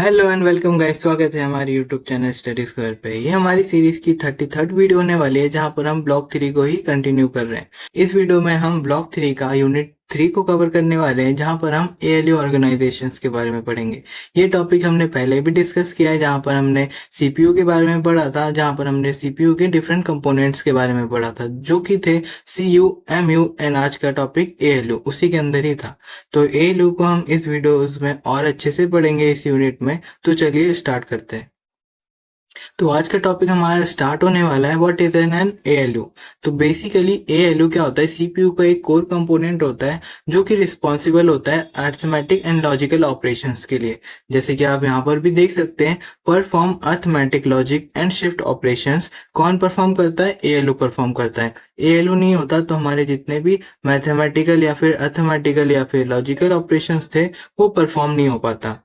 Hello and welcome guys, स्वागत है हमारे यूट्यूब चैनल स्टडी स्क्वायर पे। ये हमारी सीरीज की 33rd वीडियो होने वाली है, जहां पर हम ब्लॉक 3 को ही कंटिन्यू कर रहे हैं। इस वीडियो में हम ब्लॉक 3 का यूनिट 3 को कवर करने वाले हैं, जहां पर हम एएलयू ऑर्गेनाइजेशंस के बारे में पढ़ेंगे। ये टॉपिक हमने पहले भी डिस्कस किया है, जहां पर हमने सीपीयू के बारे में पढ़ा था, जहां पर हमने सीपीयू के डिफरेंट कंपोनेंट्स के बारे में पढ़ा था, जो कि थे सीयू, एमयू एंड आज का टॉपिक एएलयू उसी के अंदर ही था। तो एएलयू को हम इस वीडियो में और अच्छे से पढ़ेंगे इस यूनिट में। तो चलिए स्टार्ट करते हैं। तो आज का टॉपिक हमारा स्टार्ट होने वाला है, व्हाट इज एन एएलयू। तो बेसिकली एएलयू क्या होता है, सीपीयू का एक कोर कंपोनेंट होता है जो कि रिस्पॉन्सिबल होता है अरिथमेटिक एंड लॉजिकल ऑपरेशंस के लिए। जैसे कि आप यहाँ पर भी देख सकते हैं, perform arithmetic, logic and shift operations. कौन परफॉर्म करता है? एएलयू परफॉर्म करता है। एएलयू नहीं होता तो हमारे जितने भी मैथमेटिकल या फिर अरिथमेटिकल या फिर लॉजिकल ऑपरेशंस थे वो परफॉर्म नहीं हो पाता।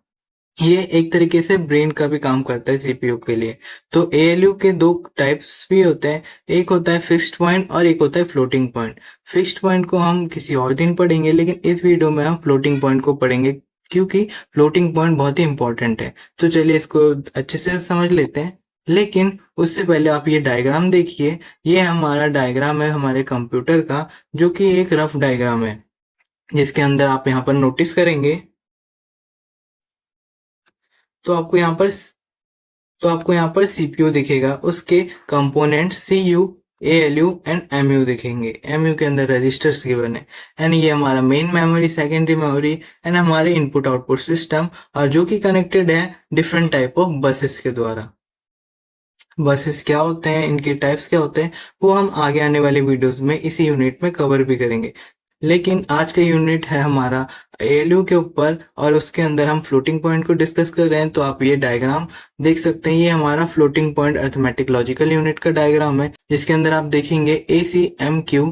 ये एक तरीके से ब्रेन का भी काम करता है सीपीयू के लिए। तो एएलयू के दो टाइप्स भी होते हैं, एक होता है फिक्स्ड पॉइंट और एक होता है फ्लोटिंग पॉइंट। फिक्स्ड पॉइंट को हम किसी और दिन पढ़ेंगे, लेकिन इस वीडियो में हम फ्लोटिंग पॉइंट को पढ़ेंगे, क्योंकि फ्लोटिंग पॉइंट बहुत ही इंपॉर्टेंट है। तो चलिए इसको अच्छे से समझ लेते हैं। लेकिन उससे पहले आप ये डायग्राम देखिए। ये हमारा डायग्राम है हमारे कंप्यूटर का, जो कि एक रफ डायग्राम है, जिसके अंदर आप यहाँ पर नोटिस करेंगे तो आपको यहाँ पर सीपीयू दिखेगा, उसके component CU, ALU and MU दिखेंगे। एमयू के अंदर रजिस्टर्स गिवन है, एंड ये हमारा main memory, secondary memory and हमारे इनपुट आउटपुट सिस्टम, और जो कि कनेक्टेड है डिफरेंट टाइप ऑफ बसेस के द्वारा। बसेस क्या होते हैं, इनके टाइप्स क्या होते हैं, वो हम आगे आने वाले वीडियोस में इसी यूनिट में कवर भी करेंगे। लेकिन आज का यूनिट है हमारा एएलयू के ऊपर, और उसके अंदर हम फ्लोटिंग पॉइंट को डिस्कस कर रहे हैं। तो आप ये डायग्राम देख सकते हैं, ये हमारा floating point arithmetic logical unit का डायग्राम है, जिसके अंदर आप देखेंगे AC, MQ,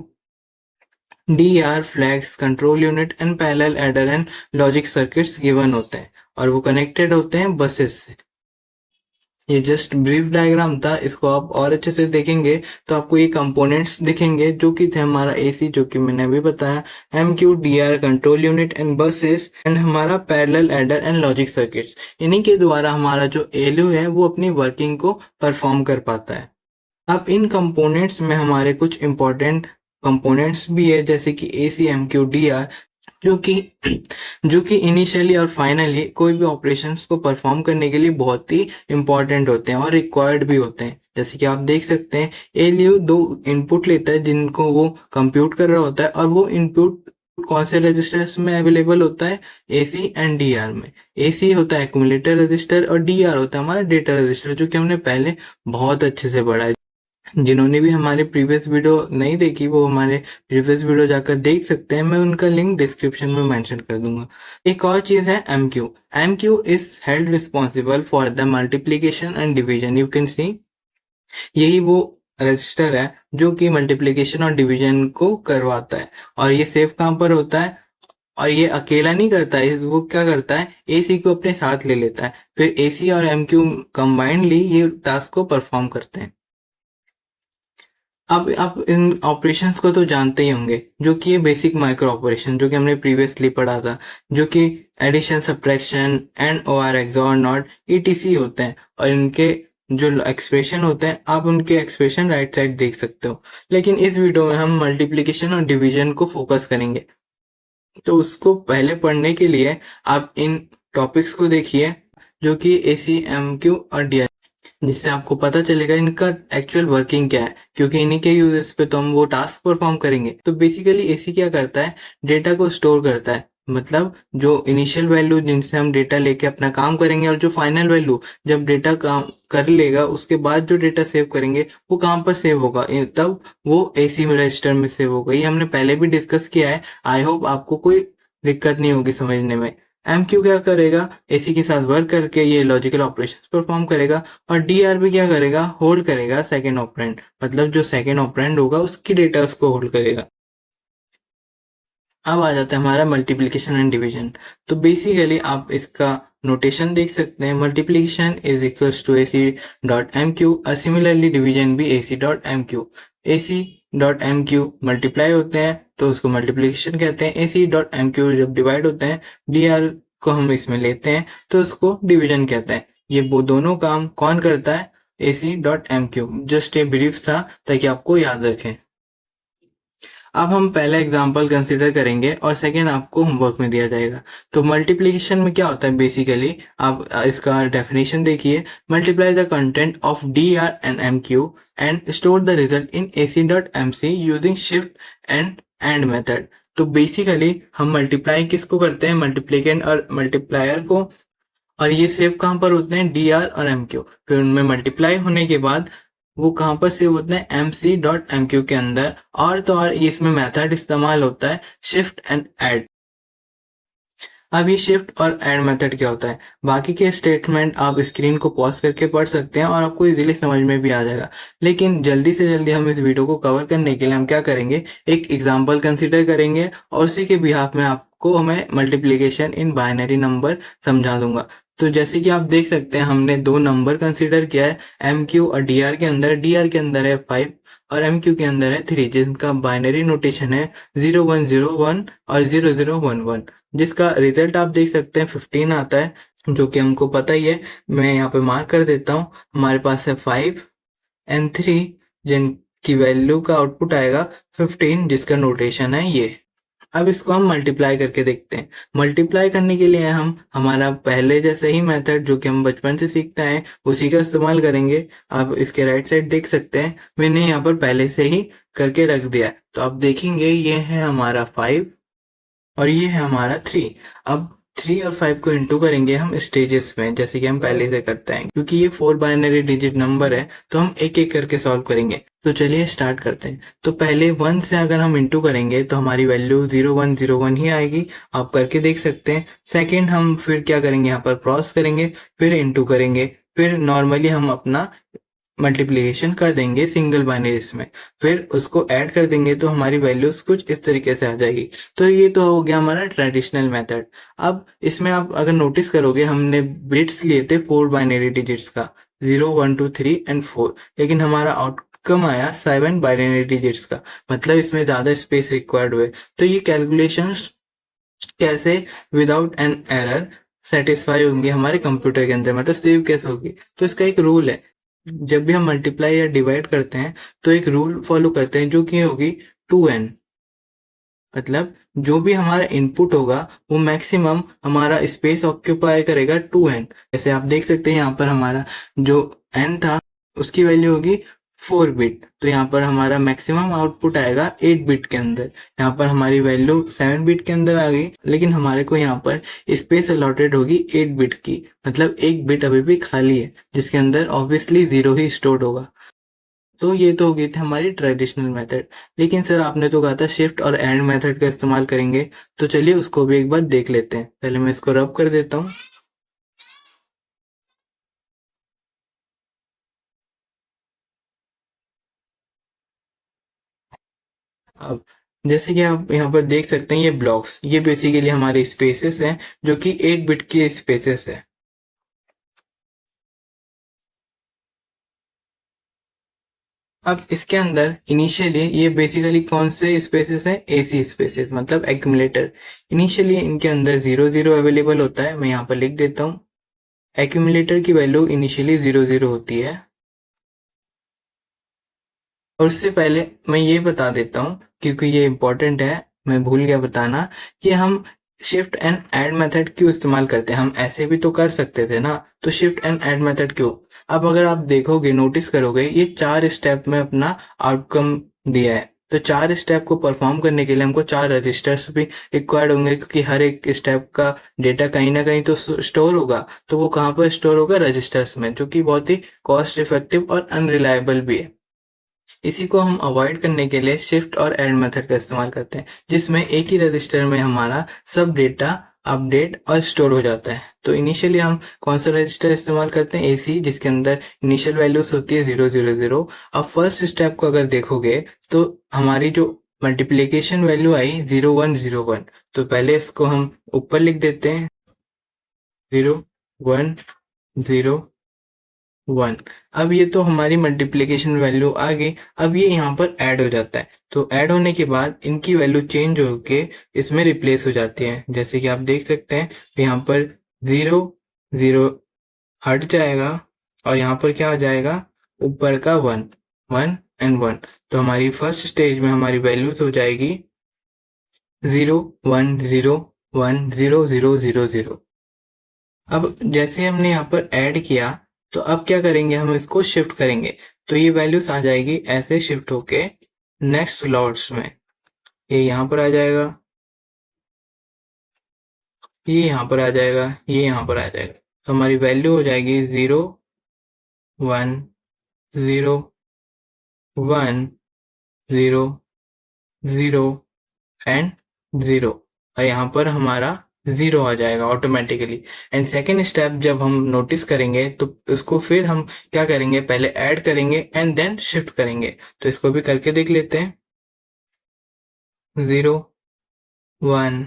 DR, flags, control unit and parallel adder and logic circuits given होते हैं, और वो कनेक्टेड होते हैं बसेस से। ये जस्ट ब्रीफ डायग्राम था, इसको आप और अच्छे से देखेंगे तो आपको ये कंपोनेंट्स दिखेंगे, जो कि थे हमारा एसी, जो कि मैंने अभी बताया, M Q, D R, control unit and buses, and हमारा parallel adder and logic circuits. इन्हीं के द्वारा हमारा जो एएलयू है वो अपनी वर्किंग को परफॉर्म कर पाता है। अब इन कंपोनेंट्स में हमारे कुछ इंपॉर्टेंट कंपोनेंट्स भी है, जैसे कि AC, M Q, D R, जो कि जो कि इनिशियली और फाइनली कोई भी ऑपरेशंस को परफॉर्म करने के लिए बहुत ही इंपॉर्टेंट होते हैं और रिक्वायर्ड भी होते हैं। जैसे कि आप देख सकते हैं, एएलयू दो इनपुट लेता है जिनको वो कंप्यूट कर रहा होता है, और वो इनपुट कौन से रजिस्टर्स में अवेलेबल होता है? एसी एंड डीआर में। एसी होता है एक्यूमुलेटर रजिस्टर, और डीआर होता है हमारा डेटा रजिस्टर, जो कि हमने पहले बहुत अच्छे से पढ़ा है। जिन्होंने भी हमारे प्रीवियस वीडियो नहीं देखी, वो हमारे प्रीवियस वीडियो जाकर देख सकते हैं, मैं उनका लिंक डिस्क्रिप्शन में मेंशन कर दूंगा। एक और चीज है MQ. MQ is held responsible for the multiplication and division. You can see, यही वो रजिस्टर है जो कि मल्टीप्लीकेशन और डिवीजन को करवाता है, और ये सेफ कहाँ पर होता है, और ये अकेला नहीं करता है, वो क्या करता है, एसी को अपने साथ ले लेता है, फिर एसी और एमक्यू कंबाइंडली ये टास्क को परफॉर्म करते हैं। अब आप इन ऑपरेशंस को तो जानते ही होंगे, जो कि ये बेसिक माइक्रो ऑपरेशन जो कि हमने प्रीवियसली पढ़ा था, जो कि एडिशन, सब्ट्रैक्शन, एंड और एक्सऑर, नॉट, ईटीसी होते हैं, और इनके जो एक्सप्रेशन होते हैं, आप उनके एक्सप्रेशन राइट साइड देख सकते हो। लेकिन इस वीडियो में हम मल्टीप्लिकेशन और डिवीजन को फोकस करेंगे। तो उसको पहले पढ़ने के लिए आप इन टॉपिक्स को देखिए, जो कि एसी, एमक्यू और डी, जिससे आपको पता चलेगा इनका एक्चुअल वर्किंग क्या है, क्योंकि इन्हीं के यूजेस पे तो हम वो टास्क परफॉर्म करेंगे। तो बेसिकली एसी क्या करता है, डेटा को स्टोर करता है, मतलब जो इनिशियल वैल्यू जिनसे हम डेटा लेके अपना काम करेंगे, और जो फाइनल वैल्यू जब डेटा काम कर लेगा उसके बाद जो डेटा सेव करेंगे वो कहाँ पर सेव होगा, तब वो एसी रजिस्टर में सेव होगा। ये हमने पहले भी डिस्कस किया है, आई होप आपको कोई दिक्कत नहीं होगी समझने में। एमक्यू क्या करेगा, एसी के साथ वर्क करके ये लॉजिकल ऑपरेशंस परफॉर्म करेगा, और डीआर भी क्या करेगा, होल्ड करेगा सेकेंड ऑपरेंड, मतलब जो सेकेंड ऑपरेंड होगा उसकी डेटा उसको होल्ड करेगा। अब आ जाता है हमारा मल्टीप्लिकेशन एंड डिवीजन। तो बेसिकली आप इसका नोटेशन देख सकते हैं, multiplication is equals to AC dot M Q, और सिमिलरली डिवीजन भी AC dot M Q. AC dot M Q multiply होते हैं तो उसको मल्टीप्लिकेशन कहते हैं, एसी डॉट एम क्यू जब डिवाइड होते हैं, डी आर को हम इसमें लेते हैं तो उसको डिवीजन कहते हैं। ये वो दोनों काम कौन करता है? AC.MQ। जस्ट ये ब्रीफ था ताकि आपको याद रखें। अब हम पहला एग्जाम्पल कंसिडर करेंगे और सेकेंड आपको होमवर्क में दिया जाएगा। तो मल्टीप्लिकेशन में क्या होता है बेसिकली, आप इसका डेफिनेशन देखिए। Multiply the content of DR and MQ and store the result in AC.MC using shift and method. तो बेसिकली हम मल्टीप्लाई किसको करते हैं? मल्टीप्लिकेंट और मल्टीप्लायर को। और ये सेव कहाँ पर होते हैं? DR और MQ। फिर उनमें मल्टीप्लाई होने के बाद वो कहाँ पर सेव होते हैं? MC.MQ के अंदर। और तो और इसमें मेथड इस्तेमाल होता है शिफ्ट एंड ऐड। अब ये शिफ्ट और ऐड मेथड क्या होता है? बाकी के स्टेटमेंट आप स्क्रीन को पॉज करके पढ़ सकते हैं और आपको इजीली समझ में भी आ जाएगा। लेकिन जल्दी से जल्दी हम इस वीडियो को कवर करने के लिए हम क्या करेंगे, एक एग्जाम्पल कंसिडर करेंगे और उसी के बिहाफ में आपको हमें मल्टीप्लीकेशन इन बाइनरी नंबर समझा दूंगा। तो जैसे कि आप देख सकते हैं हमने दो नंबर कंसिडर किया है MQ और DR के अंदर। DR के अंदर है 5 और MQ के अंदर है 3, जिनका बाइनरी नोटेशन है 0101 और 0011, जिसका रिजल्ट आप देख सकते हैं 15 आता है, जो कि हमको पता ही है। मैं यहाँ पे मार्क कर देता हूँ। हमारे पास है 5 एंड 3, जिनकी वैल्यू का आउटपुट आएगा 15, जिसका नोटेशन है ये। अब इसको हम मल्टीप्लाई करके देखते हैं। मल्टीप्लाई करने के लिए हम हमारा पहले जैसा ही मेथड जो कि हम बचपन से सीखते हैं उसी का इस्तेमाल करेंगे। आप इसके राइट साइड देख सकते हैं, मैंने यहाँ पर पहले से ही करके रख दिया है। तो आप देखेंगे ये है हमारा 5 और ये है हमारा 3। अब 3 और 5 को इंटू करेंगे हम स्टेजेस में, जैसे कि हम पहले से करते हैं। क्योंकि ये 4 बाइनरी डिजिट नंबर है तो हम एक एक करके सॉल्व करेंगे। तो चलिए स्टार्ट करते हैं। तो पहले 1 से अगर हम इंटू करेंगे तो हमारी वैल्यू 0101 ही आएगी, आप करके देख सकते हैं। सेकेंड हम फिर क्या करेंगे, यहाँ पर क्रॉस करेंगे, फिर इंटू करेंगे, फिर नॉर्मली हम अपना मल्टीप्लिकेशन कर देंगे सिंगल बाइनरीज में, फिर उसको ऐड कर देंगे तो हमारी वैल्यूज कुछ इस तरीके से आ जाएगी। तो ये तो हो गया हमारा ट्रेडिशनल मेथड। अब इसमें आप अगर नोटिस करोगे हमने बिट्स लिए थे 4 बाइनरी डिजिट्स का, 0 1 2 3 एंड 4, लेकिन हमारा आउटकम आया 7 बाइनरी डिजिट्स का, मतलब इसमें ज्यादा स्पेस रिक्वायर्ड हुए। तो ये कैलकुलेशंस कैसे विदाउट एन एरर सेटिस्फाई होंगे हमारे कंप्यूटर के अंदर, मतलब सेव कैसे होगी। तो इसका एक रूल है, जब भी हम मल्टीप्लाई या डिवाइड करते हैं तो एक रूल फॉलो करते हैं जो कि होगी 2n। मतलब जो भी हमारा इनपुट होगा वो मैक्सिमम हमारा स्पेस ऑक्यूपाई करेगा 2n। जैसे आप देख सकते हैं यहाँ पर हमारा जो n था उसकी वैल्यू होगी 4 बिट, तो यहाँ पर हमारा मैक्सिमम आउटपुट आएगा 8 बिट के अंदर। यहाँ पर हमारी वैल्यू 7 बिट के अंदर आ गई, लेकिन हमारे को यहाँ पर स्पेस अलॉटेड होगी 8 बिट की, मतलब एक बिट अभी भी खाली है जिसके अंदर ऑब्वियसली 0 ही स्टोर्ड होगा। तो ये तो हो गई थी हमारी ट्रेडिशनल मेथड। लेकिन सर आपने तो कहा था शिफ्ट और एंड मेथड का इस्तेमाल करेंगे, तो चलिए उसको भी एक बार देख लेते हैं। पहले मैं इसको रब कर देता हूँ। अब जैसे कि आप यहाँ पर देख सकते हैं ये ब्लॉक्स, ये बेसिकली हमारे स्पेसेस हैं जो कि 8 बिट के स्पेसेस है। अब इसके अंदर इनिशियली ये बेसिकली कौन से स्पेसेस हैं? AC स्पेसेस, मतलब एक्यूमुलेटर। इनिशियली इनके अंदर 0 0 अवेलेबल होता है, मैं यहाँ पर लिख देता हूँ। एक्यूमुलेटर की वैल्यू इनिशियली 0 0 होती है। और उससे पहले मैं ये बता देता हूँ क्योंकि ये इंपॉर्टेंट है, मैं भूल गया बताना, कि हम शिफ्ट एंड ऐड मेथड क्यों इस्तेमाल करते हैं। हम ऐसे भी तो कर सकते थे ना, तो शिफ्ट एंड ऐड मेथड क्यों? अब अगर आप देखोगे, नोटिस करोगे, ये 4 स्टेप में अपना आउटकम दिया है। तो 4 स्टेप को परफॉर्म करने के लिए हमको 4 रजिस्टर्स भी रिक्वायर्ड होंगे, क्योंकि हर एक स्टेप का डेटा कहीं ना कहीं तो स्टोर होगा। तो वो कहाँ पर स्टोर होगा? रजिस्टर्स में, जो कि बहुत ही कॉस्ट इफेक्टिव और अनरिलायबल भी है। इसी को हम अवॉइड करने के लिए शिफ्ट और ऐड मेथड का इस्तेमाल करते हैं, जिसमें एक ही रजिस्टर में हमारा सब डेटा अपडेट और स्टोर हो जाता है। तो इनिशियली हम कौन सा रजिस्टर इस्तेमाल करते हैं? AC, जिसके अंदर इनिशियल वैल्यूज होती है 0 0 0। अब फर्स्ट स्टेप को अगर देखोगे तो हमारी जो मल्टीप्लीकेशन वैल्यू आई 0101, तो पहले इसको हम ऊपर लिख देते हैं 0 1 0 1। अब ये तो हमारी मल्टीप्लिकेशन वैल्यू आ गई। अब ये यहाँ पर ऐड हो जाता है, तो ऐड होने के बाद इनकी वैल्यू चेंज होके इसमें रिप्लेस हो जाती है। जैसे कि आप देख सकते हैं यहाँ पर 0 0 हट जाएगा और यहाँ पर क्या आ जाएगा, ऊपर का 1 1 एंड 1। तो हमारी फर्स्ट स्टेज में हमारी वैल्यूज हो जाएगी 0 1 0 1 0 0 0 0। अब जैसे हमने यहाँ पर ऐड किया, तो अब क्या करेंगे, हम इसको शिफ्ट करेंगे, तो ये वैल्यूज आ जाएगी ऐसे शिफ्ट होके नेक्स्ट स्लॉट्स में। ये यहाँ पर आ जाएगा, ये यहाँ पर आ जाएगा, ये यहाँ पर आ जाएगा। तो हमारी वैल्यू हो जाएगी 0 1 0 1 0 0 एंड 0। और यहाँ पर हमारा 0 आ जाएगा ऑटोमेटिकली। एंड सेकेंड स्टेप जब हम नोटिस करेंगे तो उसको फिर हम क्या करेंगे, पहले ऐड करेंगे एंड देन शिफ्ट करेंगे। तो इसको भी करके देख लेते हैं। 0 1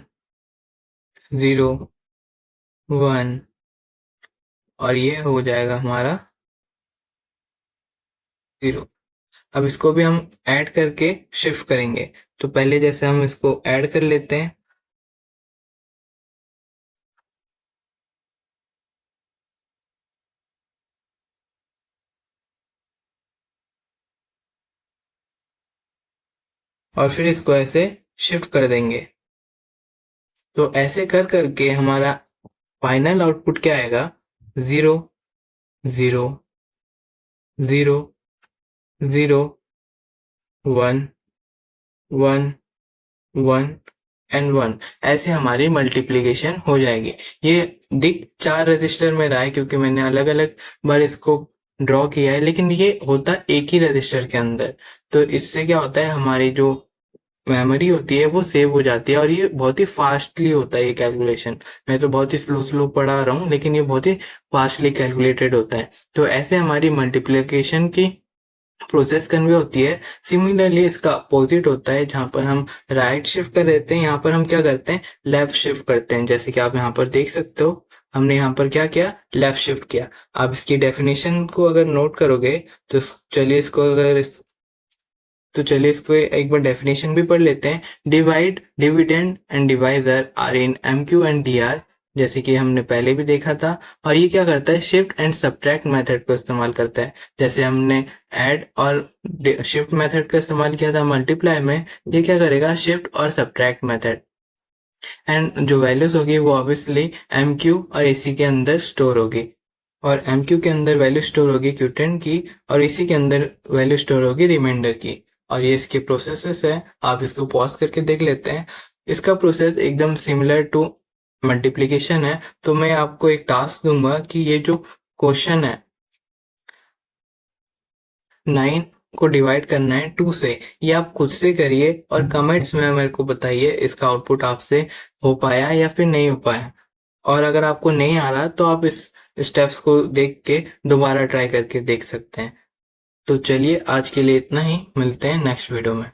0 1 और ये हो जाएगा हमारा 0। अब इसको भी हम ऐड करके शिफ्ट करेंगे। तो पहले जैसे हम इसको ऐड कर लेते हैं, और फिर इसको ऐसे शिफ्ट कर देंगे। तो ऐसे कर करके हमारा फाइनल आउटपुट क्या आएगा, 0 0 0 0 1 1 1 एंड 1। ऐसे हमारी मल्टीप्लिकेशन हो जाएगी। ये दिख 4 रजिस्टर में रहा है क्योंकि मैंने अलग अलग बार इसको ड्रॉ किया है, लेकिन ये होता एक ही रजिस्टर के अंदर। तो इससे क्या होता है, हमारी जो मेमोरी होती है वो सेव हो जाती है, और ये बहुत ही फास्टली होता है ये कैलकुलेशन। मैं तो बहुत ही स्लो स्लो पढ़ा रहा हूँ, लेकिन ये बहुत ही फास्टली कैलकुलेटेड होता है। तो ऐसे हमारी मल्टीप्लिकेशन की प्रोसेस कन्वे होती है। सिमिलरली इसका अपोजिट होता है, जहाँ पर हम राइट शिफ्ट कर देते हैं, यहाँ पर हम क्या करते हैं, लेफ्ट शिफ्ट करते हैं। जैसे कि आप यहाँ पर देख सकते हो, हमने यहाँ पर क्या किया, लेफ्ट शिफ्ट किया। आप इसकी डेफिनेशन को अगर नोट करोगे तो चलिए इसको एक बार डेफिनेशन भी पढ़ लेते हैं। Divide, dividend and divisor are in MQ and DR, जैसे कि हमने पहले भी देखा था। और ये क्या करता है, शिफ्ट एंड सब्ट्रैक्ट मेथड को इस्तेमाल करता है। जैसे हमने ऐड और शिफ्ट मेथड का इस्तेमाल किया था मल्टीप्लाई में, ये क्या करेगा, शिफ्ट और सब्ट्रैक्ट मेथड। एंड जो वैल्यूज होगी वो ऑब्वियसली एमक्यू और इसी के अंदर स्टोर होगी, और एमक्यू के अंदर वैल्यू स्टोर होगी क्यूटेंट की, और इसी के अंदर वैल्यू स्टोर होगी रिमाइंडर की। और ये इसके प्रोसेसेस है, आप इसको पॉज करके देख लेते हैं। इसका प्रोसेस एकदम सिमिलर टू मल्टीप्लिकेशन है। तो मैं आपको एक टास्क दूंगा कि ये जो क्वेश्चन है 9 को डिवाइड करना है 2 से, ये आप खुद से करिए और कमेंट्स में मेरे को बताइए इसका आउटपुट आपसे हो पाया या फिर नहीं हो पाया। और अगर आपको नहीं आ रहा तो आप इस स्टेप्स को देख के दोबारा ट्राई करके देख सकते हैं। तो चलिए आज के लिए इतना ही, मिलते हैं नेक्स्ट वीडियो में।